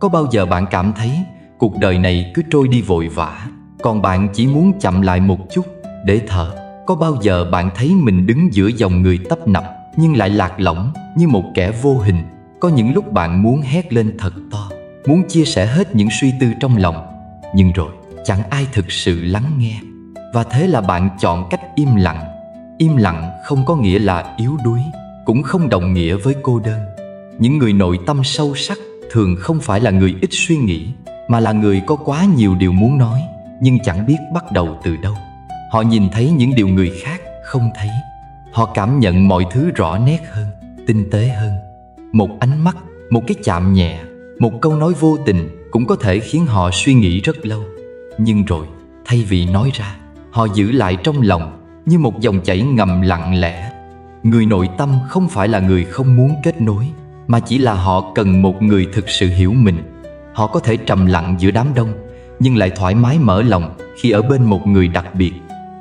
Có bao giờ bạn cảm thấy cuộc đời này cứ trôi đi vội vã, còn bạn chỉ muốn chậm lại một chút để thở? Có bao giờ bạn thấy mình đứng giữa dòng người tấp nập nhưng lại lạc lõng như một kẻ vô hình? Có những lúc bạn muốn hét lên thật to, muốn chia sẻ hết những suy tư trong lòng, nhưng rồi chẳng ai thực sự lắng nghe. Và thế là bạn chọn cách im lặng. Im lặng không có nghĩa là yếu đuối, cũng không đồng nghĩa với cô đơn. Những người nội tâm sâu sắc thường không phải là người ít suy nghĩ, mà là người có quá nhiều điều muốn nói, nhưng chẳng biết bắt đầu từ đâu. Họ nhìn thấy những điều người khác không thấy. Họ cảm nhận mọi thứ rõ nét hơn, tinh tế hơn. Một ánh mắt, một cái chạm nhẹ, một câu nói vô tình cũng có thể khiến họ suy nghĩ rất lâu. Nhưng rồi, thay vì nói ra, họ giữ lại trong lòng như một dòng chảy ngầm lặng lẽ. Người nội tâm không phải là người không muốn kết nối, mà chỉ là họ cần một người thực sự hiểu mình. Họ có thể trầm lặng giữa đám đông, nhưng lại thoải mái mở lòng khi ở bên một người đặc biệt.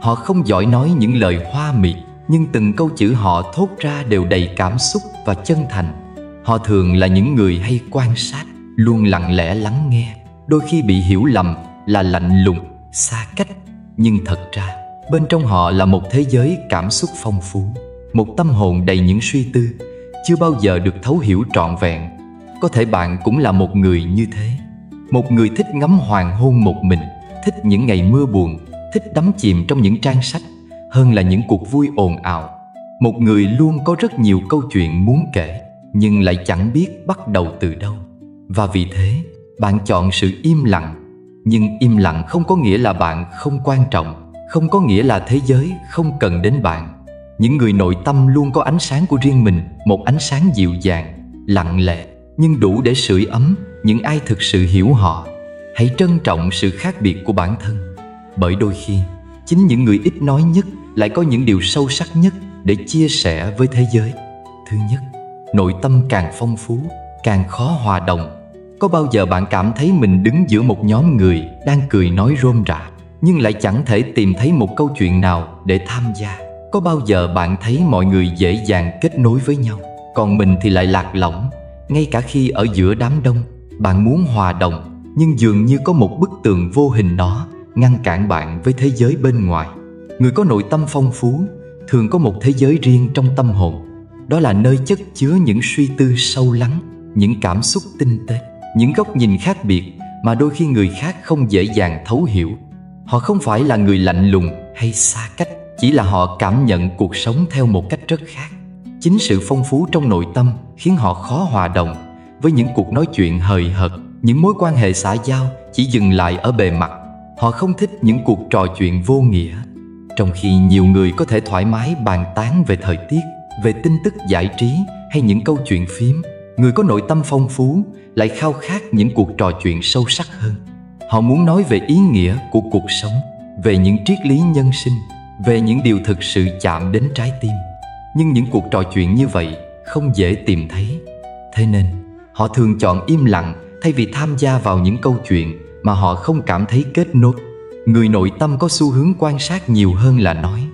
Họ không giỏi nói những lời hoa mỹ, nhưng từng câu chữ họ thốt ra đều đầy cảm xúc và chân thành. Họ thường là những người hay quan sát, luôn lặng lẽ lắng nghe. Đôi khi bị hiểu lầm là lạnh lùng, xa cách, nhưng thật ra bên trong họ là một thế giới cảm xúc phong phú, một tâm hồn đầy những suy tư chưa bao giờ được thấu hiểu trọn vẹn. Có thể bạn cũng là một người như thế, một người thích ngắm hoàng hôn một mình, thích những ngày mưa buồn, thích đắm chìm trong những trang sách hơn là những cuộc vui ồn ào. Một người luôn có rất nhiều câu chuyện muốn kể, nhưng lại chẳng biết bắt đầu từ đâu. Và vì thế, bạn chọn sự im lặng. Nhưng im lặng không có nghĩa là bạn không quan trọng, không có nghĩa là thế giới không cần đến bạn. Những người nội tâm luôn có ánh sáng của riêng mình, một ánh sáng dịu dàng, lặng lẽ, nhưng đủ để sưởi ấm những ai thực sự hiểu họ. Hãy trân trọng sự khác biệt của bản thân, bởi đôi khi chính những người ít nói nhất lại có những điều sâu sắc nhất để chia sẻ với thế giới. Thứ nhất, nội tâm càng phong phú, càng khó hòa đồng. Có bao giờ bạn cảm thấy mình đứng giữa một nhóm người đang cười nói rôm rả, nhưng lại chẳng thể tìm thấy một câu chuyện nào để tham gia? Có bao giờ bạn thấy mọi người dễ dàng kết nối với nhau, còn mình thì lại lạc lõng? Ngay cả khi ở giữa đám đông, bạn muốn hòa đồng, nhưng dường như có một bức tường vô hình đó ngăn cản bạn với thế giới bên ngoài. Người có nội tâm phong phú thường có một thế giới riêng trong tâm hồn. Đó là nơi chất chứa những suy tư sâu lắng, những cảm xúc tinh tế, những góc nhìn khác biệt mà đôi khi người khác không dễ dàng thấu hiểu. Họ không phải là người lạnh lùng hay xa cách, chỉ là họ cảm nhận cuộc sống theo một cách rất khác. Chính sự phong phú trong nội tâm khiến họ khó hòa đồng với những cuộc nói chuyện hời hợt, những mối quan hệ xã giao chỉ dừng lại ở bề mặt. Họ không thích những cuộc trò chuyện vô nghĩa. Trong khi nhiều người có thể thoải mái bàn tán về thời tiết, về tin tức giải trí hay những câu chuyện phím, người có nội tâm phong phú lại khao khát những cuộc trò chuyện sâu sắc hơn. Họ muốn nói về ý nghĩa của cuộc sống, về những triết lý nhân sinh, về những điều thực sự chạm đến trái tim. Nhưng những cuộc trò chuyện như vậy không dễ tìm thấy. Thế nên, họ thường chọn im lặng thay vì tham gia vào những câu chuyện mà họ không cảm thấy kết nối. Người nội tâm có xu hướng quan sát nhiều hơn là nói.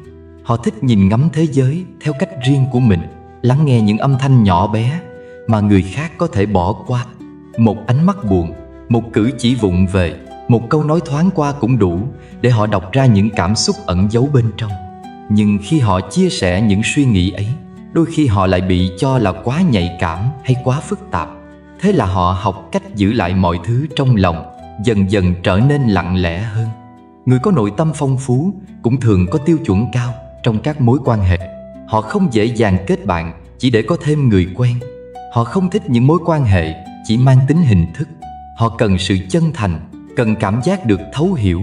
Họ thích nhìn ngắm thế giới theo cách riêng của mình, lắng nghe những âm thanh nhỏ bé mà người khác có thể bỏ qua. Một ánh mắt buồn, một cử chỉ vụng về, một câu nói thoáng qua cũng đủ để họ đọc ra những cảm xúc ẩn giấu bên trong. Nhưng khi họ chia sẻ những suy nghĩ ấy, đôi khi họ lại bị cho là quá nhạy cảm hay quá phức tạp. Thế là họ học cách giữ lại mọi thứ trong lòng, dần dần trở nên lặng lẽ hơn. Người có nội tâm phong phú cũng thường có tiêu chuẩn cao trong các mối quan hệ. Họ không dễ dàng kết bạn chỉ để có thêm người quen. Họ không thích những mối quan hệ chỉ mang tính hình thức. Họ cần sự chân thành, cần cảm giác được thấu hiểu.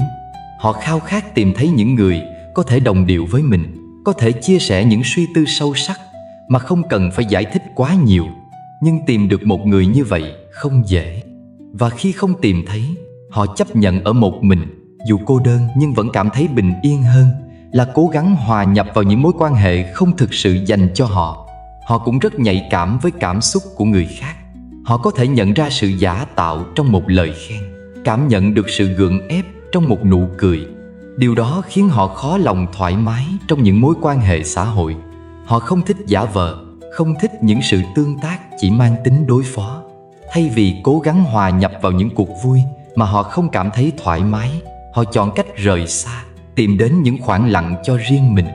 Họ khao khát tìm thấy những người có thể đồng điệu với mình, có thể chia sẻ những suy tư sâu sắc mà không cần phải giải thích quá nhiều. Nhưng tìm được một người như vậy không dễ. Và khi không tìm thấy, họ chấp nhận ở một mình, dù cô đơn nhưng vẫn cảm thấy bình yên hơn là cố gắng hòa nhập vào những mối quan hệ không thực sự dành cho họ. Họ cũng rất nhạy cảm với cảm xúc của người khác. Họ có thể nhận ra sự giả tạo trong một lời khen, cảm nhận được sự gượng ép trong một nụ cười. Điều đó khiến họ khó lòng thoải mái trong những mối quan hệ xã hội. Họ không thích giả vờ, không thích những sự tương tác chỉ mang tính đối phó. Thay vì cố gắng hòa nhập vào những cuộc vui mà họ không cảm thấy thoải mái, họ chọn cách rời xa, tìm đến những khoảng lặng cho riêng mình.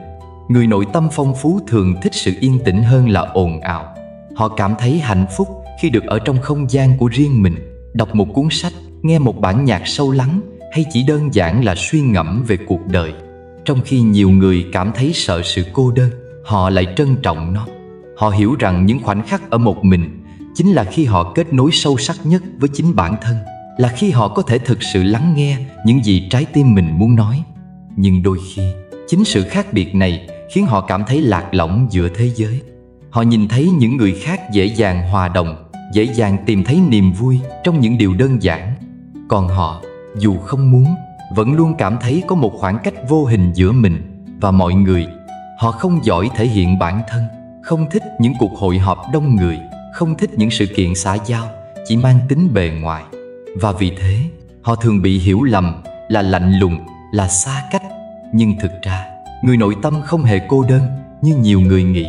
Người nội tâm phong phú thường thích sự yên tĩnh hơn là ồn ào. Họ cảm thấy hạnh phúc khi được ở trong không gian của riêng mình, đọc một cuốn sách, nghe một bản nhạc sâu lắng, hay chỉ đơn giản là suy ngẫm về cuộc đời. Trong khi nhiều người cảm thấy sợ sự cô đơn, họ lại trân trọng nó. Họ hiểu rằng những khoảnh khắc ở một mình chính là khi họ kết nối sâu sắc nhất với chính bản thân, là khi họ có thể thực sự lắng nghe những gì trái tim mình muốn nói. Nhưng đôi khi, chính sự khác biệt này khiến họ cảm thấy lạc lõng giữa thế giới. Họ nhìn thấy những người khác dễ dàng hòa đồng, dễ dàng tìm thấy niềm vui trong những điều đơn giản. Còn họ, dù không muốn, vẫn luôn cảm thấy có một khoảng cách vô hình giữa mình và mọi người. Họ không giỏi thể hiện bản thân, không thích những cuộc hội họp đông người, không thích những sự kiện xã giao chỉ mang tính bề ngoài. Và vì thế, họ thường bị hiểu lầm là lạnh lùng, là xa cách. Nhưng thực ra, người nội tâm không hề cô đơn như nhiều người nghĩ.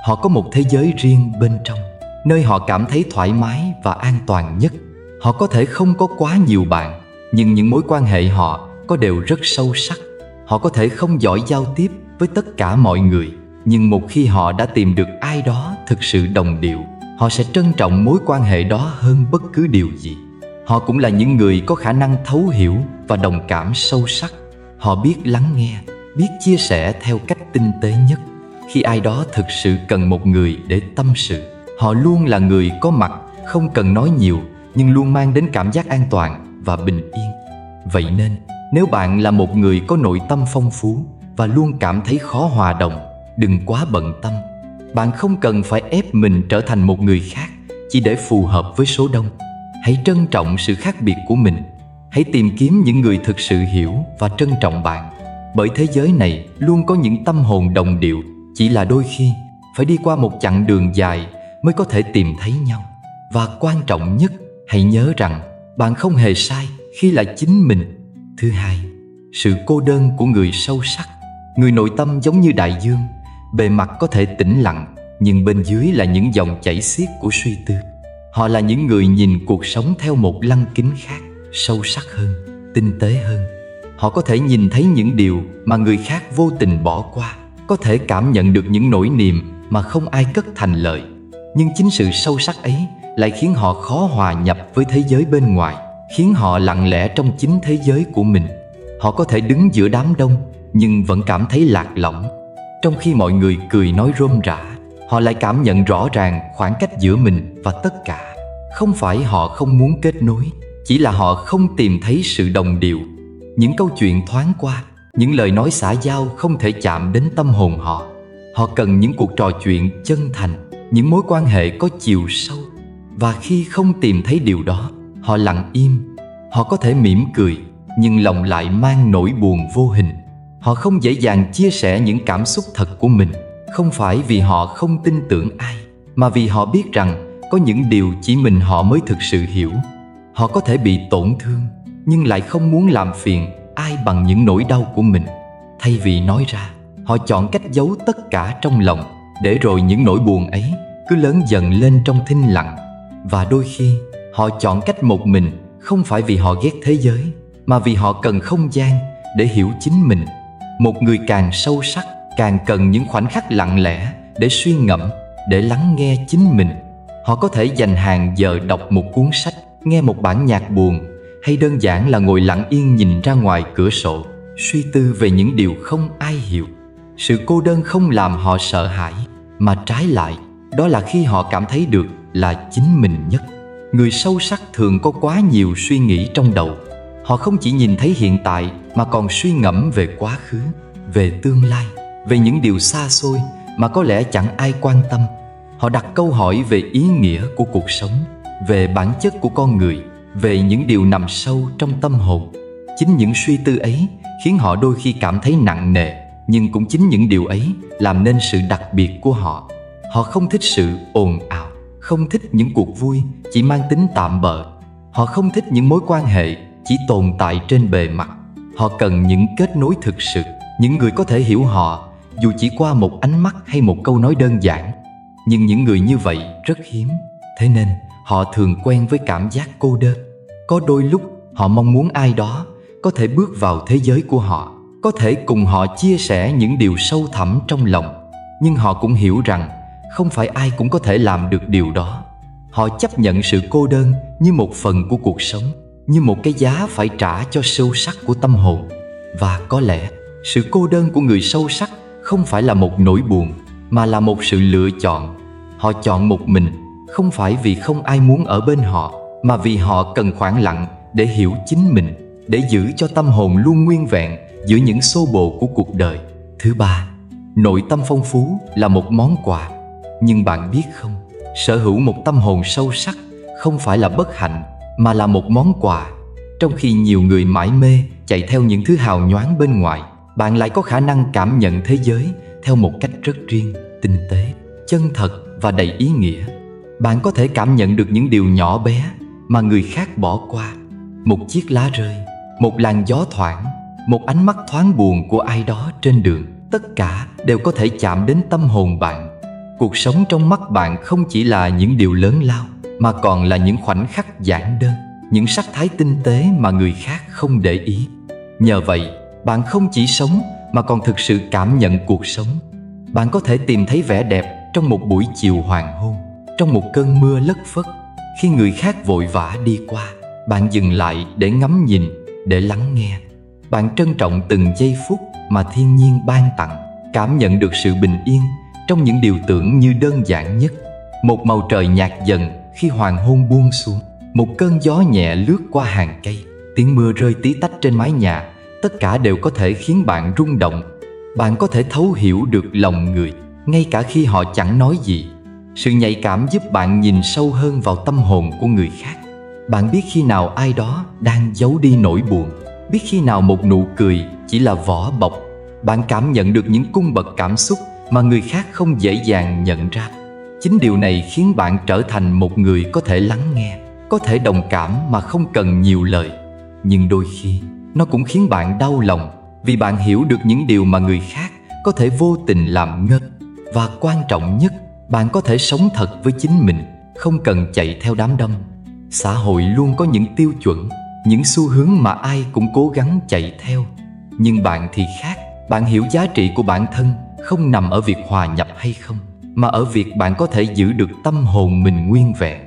Họ có một thế giới riêng bên trong, nơi họ cảm thấy thoải mái và an toàn nhất. Họ có thể không có quá nhiều bạn, nhưng những mối quan hệ họ có đều rất sâu sắc. Họ có thể không giỏi giao tiếp với tất cả mọi người, nhưng một khi họ đã tìm được ai đó thực sự đồng điệu, họ sẽ trân trọng mối quan hệ đó hơn bất cứ điều gì. Họ cũng là những người có khả năng thấu hiểu và đồng cảm sâu sắc. Họ biết lắng nghe, biết chia sẻ theo cách tinh tế nhất. Khi ai đó thực sự cần một người để tâm sự, họ luôn là người có mặt, không cần nói nhiều, nhưng luôn mang đến cảm giác an toàn và bình yên. Vậy nên, nếu bạn là một người có nội tâm phong phú và luôn cảm thấy khó hòa đồng, đừng quá bận tâm. Bạn không cần phải ép mình trở thành một người khác chỉ để phù hợp với số đông. Hãy trân trọng sự khác biệt của mình. Hãy tìm kiếm những người thực sự hiểu và trân trọng bạn. Bởi thế giới này luôn có những tâm hồn đồng điệu, chỉ là đôi khi phải đi qua một chặng đường dài mới có thể tìm thấy nhau. Và quan trọng nhất, hãy nhớ rằng bạn không hề sai khi là chính mình. Thứ hai, sự cô đơn của người sâu sắc. Người nội tâm giống như đại dương, bề mặt có thể tĩnh lặng, nhưng bên dưới là những dòng chảy xiết của suy tư. Họ là những người nhìn cuộc sống theo một lăng kính khác, sâu sắc hơn, tinh tế hơn. Họ có thể nhìn thấy những điều mà người khác vô tình bỏ qua, có thể cảm nhận được những nỗi niềm mà không ai cất thành lời. Nhưng chính sự sâu sắc ấy lại khiến họ khó hòa nhập với thế giới bên ngoài, khiến họ lặng lẽ trong chính thế giới của mình. Họ có thể đứng giữa đám đông nhưng vẫn cảm thấy lạc lõng. Trong khi mọi người cười nói rôm rả, họ lại cảm nhận rõ ràng khoảng cách giữa mình và tất cả. Không phải họ không muốn kết nối, chỉ là họ không tìm thấy sự đồng điệu. Những câu chuyện thoáng qua, những lời nói xã giao không thể chạm đến tâm hồn họ. Họ cần những cuộc trò chuyện chân thành, những mối quan hệ có chiều sâu. Và khi không tìm thấy điều đó, họ lặng im. Họ có thể mỉm cười, nhưng lòng lại mang nỗi buồn vô hình. Họ không dễ dàng chia sẻ những cảm xúc thật của mình, không phải vì họ không tin tưởng ai, mà vì họ biết rằng có những điều chỉ mình họ mới thực sự hiểu. Họ có thể bị tổn thương, nhưng lại không muốn làm phiền ai bằng những nỗi đau của mình. Thay vì nói ra, họ chọn cách giấu tất cả trong lòng, để rồi những nỗi buồn ấy cứ lớn dần lên trong thinh lặng. Và đôi khi, họ chọn cách một mình, không phải vì họ ghét thế giới, mà vì họ cần không gian để hiểu chính mình. Một người càng sâu sắc, càng cần những khoảnh khắc lặng lẽ để suy ngẫm, để lắng nghe chính mình. Họ có thể dành hàng giờ đọc một cuốn sách, nghe một bản nhạc buồn, hay đơn giản là ngồi lặng yên nhìn ra ngoài cửa sổ, suy tư về những điều không ai hiểu. Sự cô đơn không làm họ sợ hãi, mà trái lại, đó là khi họ cảm thấy được là chính mình nhất. Người sâu sắc thường có quá nhiều suy nghĩ trong đầu. Họ không chỉ nhìn thấy hiện tại mà còn suy ngẫm về quá khứ, về tương lai, về những điều xa xôi mà có lẽ chẳng ai quan tâm. Họ đặt câu hỏi về ý nghĩa của cuộc sống, về bản chất của con người, về những điều nằm sâu trong tâm hồn. Chính những suy tư ấy khiến họ đôi khi cảm thấy nặng nề, nhưng cũng chính những điều ấy làm nên sự đặc biệt của họ. Họ không thích sự ồn ào, không thích những cuộc vui chỉ mang tính tạm bợ. Họ không thích những mối quan hệ chỉ tồn tại trên bề mặt. Họ cần những kết nối thực sự, những người có thể hiểu họ, dù chỉ qua một ánh mắt hay một câu nói đơn giản. Nhưng những người như vậy rất hiếm, thế nên họ thường quen với cảm giác cô đơn. Có đôi lúc họ mong muốn ai đó có thể bước vào thế giới của họ, có thể cùng họ chia sẻ những điều sâu thẳm trong lòng. Nhưng họ cũng hiểu rằng không phải ai cũng có thể làm được điều đó. Họ chấp nhận sự cô đơn như một phần của cuộc sống, như một cái giá phải trả cho sâu sắc của tâm hồn. Và có lẽ sự cô đơn của người sâu sắc không phải là một nỗi buồn, mà là một sự lựa chọn. Họ chọn một mình, không phải vì không ai muốn ở bên họ, mà vì họ cần khoảng lặng để hiểu chính mình, để giữ cho tâm hồn luôn nguyên vẹn giữa những xô bồ của cuộc đời. Thứ ba, nội tâm phong phú là một món quà. Nhưng bạn biết không, sở hữu một tâm hồn sâu sắc không phải là bất hạnh, mà là một món quà. Trong khi nhiều người mải mê chạy theo những thứ hào nhoáng bên ngoài, bạn lại có khả năng cảm nhận thế giới theo một cách rất riêng, tinh tế, chân thật và đầy ý nghĩa. Bạn có thể cảm nhận được những điều nhỏ bé mà người khác bỏ qua. Một chiếc lá rơi, một làn gió thoảng, một ánh mắt thoáng buồn của ai đó trên đường, tất cả đều có thể chạm đến tâm hồn bạn. Cuộc sống trong mắt bạn không chỉ là những điều lớn lao, mà còn là những khoảnh khắc giản đơn, những sắc thái tinh tế mà người khác không để ý. Nhờ vậy, bạn không chỉ sống mà còn thực sự cảm nhận cuộc sống. Bạn có thể tìm thấy vẻ đẹp trong một buổi chiều hoàng hôn, trong một cơn mưa lất phất. Khi người khác vội vã đi qua, bạn dừng lại để ngắm nhìn, để lắng nghe. Bạn trân trọng từng giây phút mà thiên nhiên ban tặng, cảm nhận được sự bình yên trong những điều tưởng như đơn giản nhất. Một màu trời nhạt dần khi hoàng hôn buông xuống, một cơn gió nhẹ lướt qua hàng cây, tiếng mưa rơi tí tách trên mái nhà, tất cả đều có thể khiến bạn rung động. Bạn có thể thấu hiểu được lòng người, ngay cả khi họ chẳng nói gì. Sự nhạy cảm giúp bạn nhìn sâu hơn vào tâm hồn của người khác. Bạn biết khi nào ai đó đang giấu đi nỗi buồn, biết khi nào một nụ cười chỉ là vỏ bọc. Bạn cảm nhận được những cung bậc cảm xúc mà người khác không dễ dàng nhận ra. Chính điều này khiến bạn trở thành một người có thể lắng nghe, có thể đồng cảm mà không cần nhiều lời. Nhưng đôi khi, nó cũng khiến bạn đau lòng, vì bạn hiểu được những điều mà người khác có thể vô tình làm ngơ. Và quan trọng nhất, bạn có thể sống thật với chính mình, không cần chạy theo đám đông. Xã hội luôn có những tiêu chuẩn, những xu hướng mà ai cũng cố gắng chạy theo. Nhưng bạn thì khác, bạn hiểu giá trị của bản thân không nằm ở việc hòa nhập hay không, mà ở việc bạn có thể giữ được tâm hồn mình nguyên vẹn.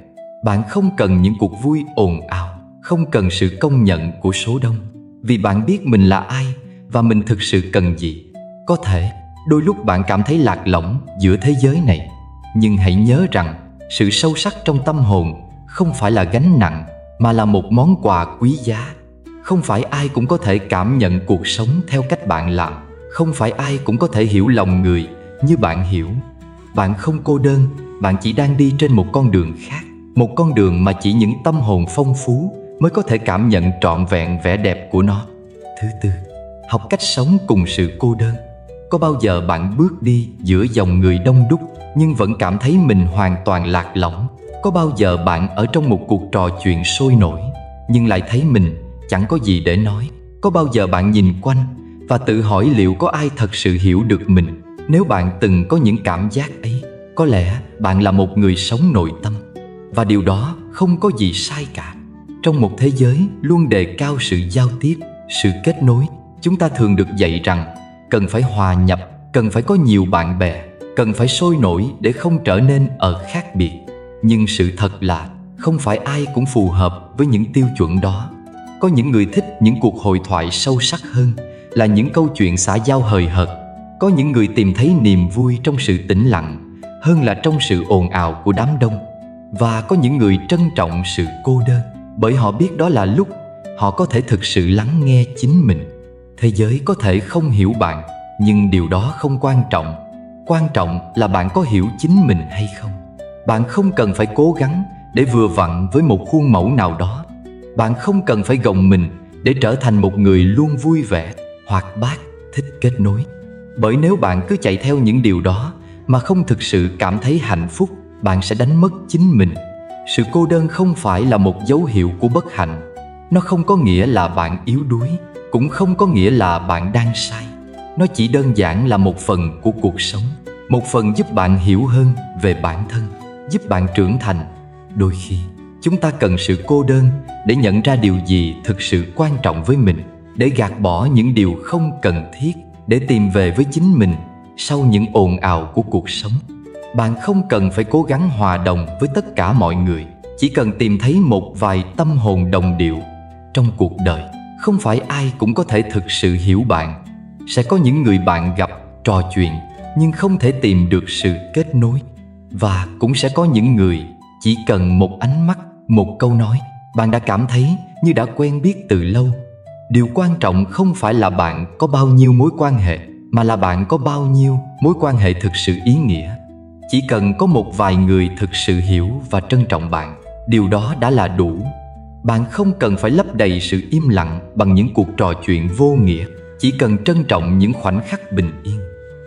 Bạn không cần những cuộc vui ồn ào, không cần sự công nhận của số đông, vì bạn biết mình là ai và mình thực sự cần gì. Có thể đôi lúc bạn cảm thấy lạc lõng giữa thế giới này, nhưng hãy nhớ rằng sự sâu sắc trong tâm hồn không phải là gánh nặng, mà là một món quà quý giá. Không phải ai cũng có thể cảm nhận cuộc sống theo cách bạn làm, không phải ai cũng có thể hiểu lòng người như bạn hiểu. Bạn không cô đơn, bạn chỉ đang đi trên một con đường khác, một con đường mà chỉ những tâm hồn phong phú mới có thể cảm nhận trọn vẹn vẻ đẹp của nó. Thứ tư, học cách sống cùng sự cô đơn. Có bao giờ bạn bước đi giữa dòng người đông đúc nhưng vẫn cảm thấy mình hoàn toàn lạc lõng? Có bao giờ bạn ở trong một cuộc trò chuyện sôi nổi nhưng lại thấy mình chẳng có gì để nói? Có bao giờ bạn nhìn quanh và tự hỏi liệu có ai thật sự hiểu được mình? Nếu bạn từng có những cảm giác ấy, có lẽ bạn là một người sống nội tâm. Và điều đó không có gì sai cả. Trong một thế giới luôn đề cao sự giao tiếp, sự kết nối, chúng ta thường được dạy rằng cần phải hòa nhập, cần phải có nhiều bạn bè, cần phải sôi nổi để không trở nên khác biệt. Nhưng sự thật là không phải ai cũng phù hợp với những tiêu chuẩn đó. Có những người thích những cuộc hội thoại sâu sắc hơn là những câu chuyện xã giao hời hợt. Có những người tìm thấy niềm vui trong sự tĩnh lặng hơn là trong sự ồn ào của đám đông. Và có những người trân trọng sự cô đơn, bởi họ biết đó là lúc họ có thể thực sự lắng nghe chính mình. Thế giới có thể không hiểu bạn, nhưng điều đó không quan trọng. Quan trọng là bạn có hiểu chính mình hay không. Bạn không cần phải cố gắng để vừa vặn với một khuôn mẫu nào đó. Bạn không cần phải gồng mình để trở thành một người luôn vui vẻ, hoạt bát, thích kết nối. Bởi nếu bạn cứ chạy theo những điều đó mà không thực sự cảm thấy hạnh phúc, bạn sẽ đánh mất chính mình. Sự cô đơn không phải là một dấu hiệu của bất hạnh. Nó không có nghĩa là bạn yếu đuối, cũng không có nghĩa là bạn đang sai. Nó chỉ đơn giản là một phần của cuộc sống, một phần giúp bạn hiểu hơn về bản thân, giúp bạn trưởng thành. Đôi khi chúng ta cần sự cô đơn để nhận ra điều gì thực sự quan trọng với mình, để gạt bỏ những điều không cần thiết, để tìm về với chính mình sau những ồn ào của cuộc sống. Bạn không cần phải cố gắng hòa đồng với tất cả mọi người, chỉ cần tìm thấy một vài tâm hồn đồng điệu. Trong cuộc đời, không phải ai cũng có thể thực sự hiểu bạn. Sẽ có những người bạn gặp, trò chuyện, nhưng không thể tìm được sự kết nối. Và cũng sẽ có những người chỉ cần một ánh mắt, một câu nói, bạn đã cảm thấy như đã quen biết từ lâu. Điều quan trọng không phải là bạn có bao nhiêu mối quan hệ, mà là bạn có bao nhiêu mối quan hệ thực sự ý nghĩa. Chỉ cần có một vài người thực sự hiểu và trân trọng bạn, điều đó đã là đủ. Bạn không cần phải lấp đầy sự im lặng bằng những cuộc trò chuyện vô nghĩa, chỉ cần trân trọng những khoảnh khắc bình yên.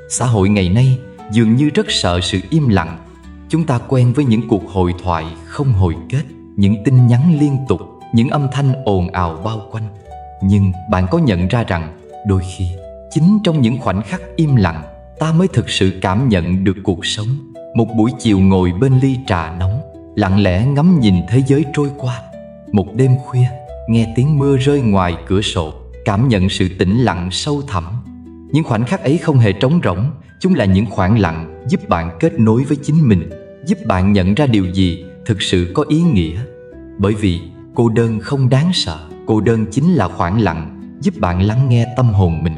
Xã hội ngày nay dường như rất sợ sự im lặng. Chúng ta quen với những cuộc hội thoại không hồi kết, những tin nhắn liên tục, những âm thanh ồn ào bao quanh. Nhưng bạn có nhận ra rằng đôi khi chính trong những khoảnh khắc im lặng, ta mới thực sự cảm nhận được cuộc sống. Một buổi chiều ngồi bên ly trà nóng, lặng lẽ ngắm nhìn thế giới trôi qua. Một đêm khuya, nghe tiếng mưa rơi ngoài cửa sổ, cảm nhận sự tĩnh lặng sâu thẳm. Những khoảnh khắc ấy không hề trống rỗng, chúng là những khoảng lặng giúp bạn kết nối với chính mình, giúp bạn nhận ra điều gì thực sự có ý nghĩa. Bởi vì cô đơn không đáng sợ, cô đơn chính là khoảng lặng giúp bạn lắng nghe tâm hồn mình.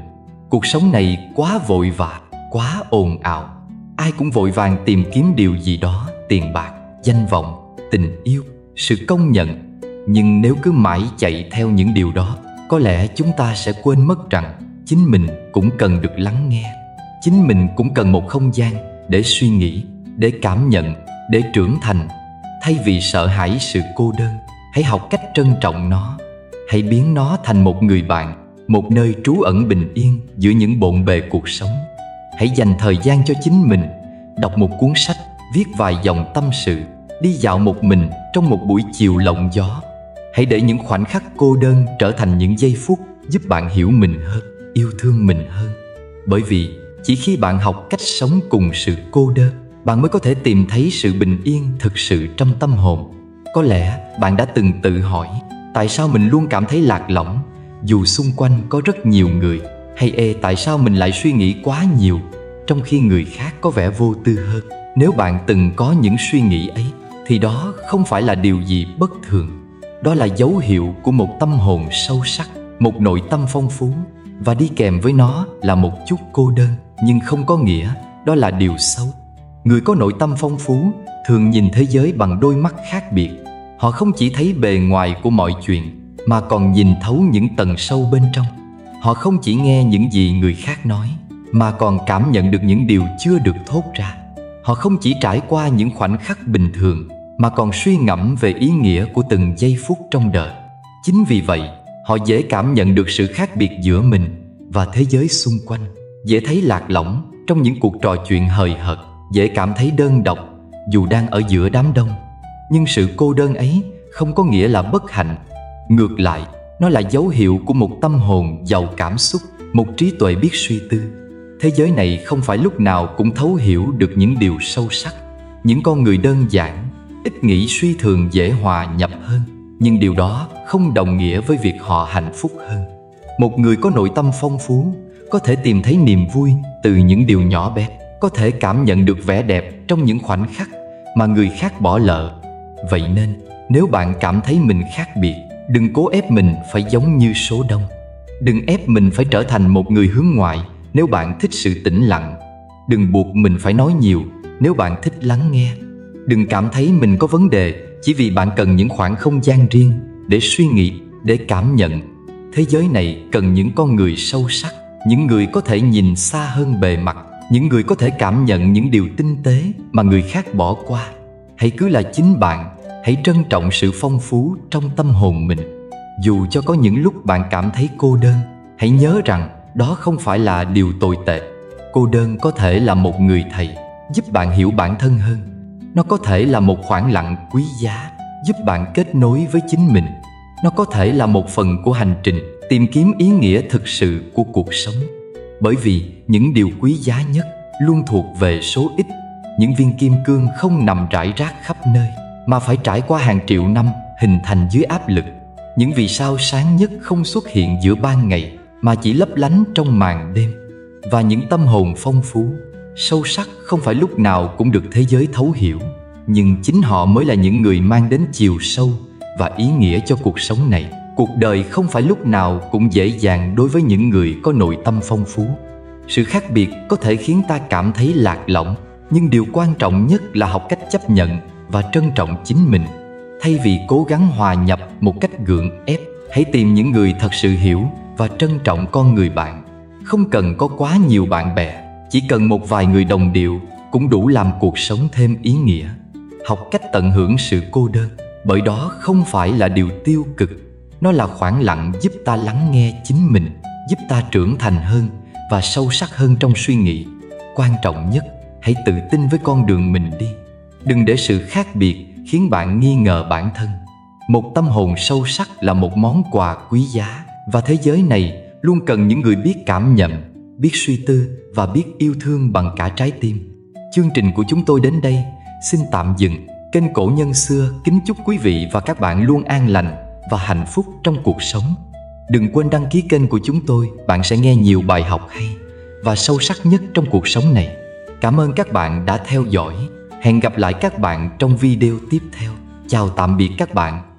Cuộc sống này quá vội vã, quá ồn ào. Ai cũng vội vàng tìm kiếm điều gì đó, tiền bạc, danh vọng, tình yêu, sự công nhận. Nhưng nếu cứ mãi chạy theo những điều đó, có lẽ chúng ta sẽ quên mất rằng chính mình cũng cần được lắng nghe. Chính mình cũng cần một không gian để suy nghĩ, để cảm nhận, để trưởng thành. Thay vì sợ hãi sự cô đơn, hãy học cách trân trọng nó. Hãy biến nó thành một người bạn, một nơi trú ẩn bình yên giữa những bộn bề cuộc sống. Hãy dành thời gian cho chính mình, đọc một cuốn sách, viết vài dòng tâm sự, đi dạo một mình trong một buổi chiều lộng gió. Hãy để những khoảnh khắc cô đơn trở thành những giây phút giúp bạn hiểu mình hơn, yêu thương mình hơn. Bởi vì chỉ khi bạn học cách sống cùng sự cô đơn, bạn mới có thể tìm thấy sự bình yên thực sự trong tâm hồn. Có lẽ bạn đã từng tự hỏi, tại sao mình luôn cảm thấy lạc lõng dù xung quanh có rất nhiều người? Hay tại sao mình lại suy nghĩ quá nhiều trong khi người khác có vẻ vô tư hơn? Nếu bạn từng có những suy nghĩ ấy, thì đó không phải là điều gì bất thường. Đó là dấu hiệu của một tâm hồn sâu sắc, một nội tâm phong phú. Và đi kèm với nó là một chút cô đơn, nhưng không có nghĩa đó là điều xấu. Người có nội tâm phong phú thường nhìn thế giới bằng đôi mắt khác biệt. Họ không chỉ thấy bề ngoài của mọi chuyện, mà còn nhìn thấu những tầng sâu bên trong. Họ không chỉ nghe những gì người khác nói, mà còn cảm nhận được những điều chưa được thốt ra. Họ không chỉ trải qua những khoảnh khắc bình thường, mà còn suy ngẫm về ý nghĩa của từng giây phút trong đời. Chính vì vậy, họ dễ cảm nhận được sự khác biệt giữa mình và thế giới xung quanh, dễ thấy lạc lõng trong những cuộc trò chuyện hời hợt, dễ cảm thấy đơn độc dù đang ở giữa đám đông. Nhưng sự cô đơn ấy không có nghĩa là bất hạnh. Ngược lại, nó là dấu hiệu của một tâm hồn giàu cảm xúc, một trí tuệ biết suy tư. Thế giới này không phải lúc nào cũng thấu hiểu được những điều sâu sắc. Những con người đơn giản, ít nghĩ suy thường dễ hòa nhập hơn, nhưng điều đó không đồng nghĩa với việc họ hạnh phúc hơn. Một người có nội tâm phong phú có thể tìm thấy niềm vui từ những điều nhỏ bé, có thể cảm nhận được vẻ đẹp trong những khoảnh khắc mà người khác bỏ lỡ. Vậy nên, nếu bạn cảm thấy mình khác biệt, đừng cố ép mình phải giống như số đông. Đừng ép mình phải trở thành một người hướng ngoại nếu bạn thích sự tĩnh lặng. Đừng buộc mình phải nói nhiều nếu bạn thích lắng nghe. Đừng cảm thấy mình có vấn đề chỉ vì bạn cần những khoảng không gian riêng để suy nghĩ, để cảm nhận. Thế giới này cần những con người sâu sắc, những người có thể nhìn xa hơn bề mặt, những người có thể cảm nhận những điều tinh tế mà người khác bỏ qua. Hãy cứ là chính bạn, hãy trân trọng sự phong phú trong tâm hồn mình. Dù cho có những lúc bạn cảm thấy cô đơn, hãy nhớ rằng đó không phải là điều tồi tệ. Cô đơn có thể là một người thầy giúp bạn hiểu bản thân hơn. Nó có thể là một khoảng lặng quý giá giúp bạn kết nối với chính mình. Nó có thể là một phần của hành trình tìm kiếm ý nghĩa thực sự của cuộc sống. Bởi vì những điều quý giá nhất luôn thuộc về số ít. Những viên kim cương không nằm rải rác khắp nơi. mà phải trải qua hàng triệu năm hình thành dưới áp lực. Những vì sao sáng nhất không xuất hiện giữa ban ngày mà chỉ lấp lánh trong màn đêm. Và những tâm hồn phong phú, sâu sắc không phải lúc nào cũng được thế giới thấu hiểu, nhưng chính họ mới là những người mang đến chiều sâu và ý nghĩa cho cuộc sống này. Cuộc đời không phải lúc nào cũng dễ dàng đối với những người có nội tâm phong phú. Sự khác biệt có thể khiến ta cảm thấy lạc lõng, nhưng điều quan trọng nhất là học cách chấp nhận và trân trọng chính mình. Thay vì cố gắng hòa nhập một cách gượng ép, hãy tìm những người thật sự hiểu và trân trọng con người bạn. Không cần có quá nhiều bạn bè, chỉ cần một vài người đồng điệu cũng đủ làm cuộc sống thêm ý nghĩa. Học cách tận hưởng sự cô đơn, bởi đó không phải là điều tiêu cực. Nó là khoảng lặng giúp ta lắng nghe chính mình, giúp ta trưởng thành hơn và sâu sắc hơn trong suy nghĩ. Quan trọng nhất, hãy tự tin với con đường mình đi. Đừng để sự khác biệt khiến bạn nghi ngờ bản thân. Một tâm hồn sâu sắc là một món quà quý giá, và thế giới này luôn cần những người biết cảm nhận, biết suy tư và biết yêu thương bằng cả trái tim. Chương trình của chúng tôi đến đây xin tạm dừng. Kênh Cổ Nhân Xưa kính chúc quý vị và các bạn luôn an lành và hạnh phúc trong cuộc sống. Đừng quên đăng ký kênh của chúng tôi, bạn sẽ nghe nhiều bài học hay và sâu sắc nhất trong cuộc sống này. Cảm ơn các bạn đã theo dõi. Hẹn gặp lại các bạn trong video tiếp theo. Chào tạm biệt các bạn.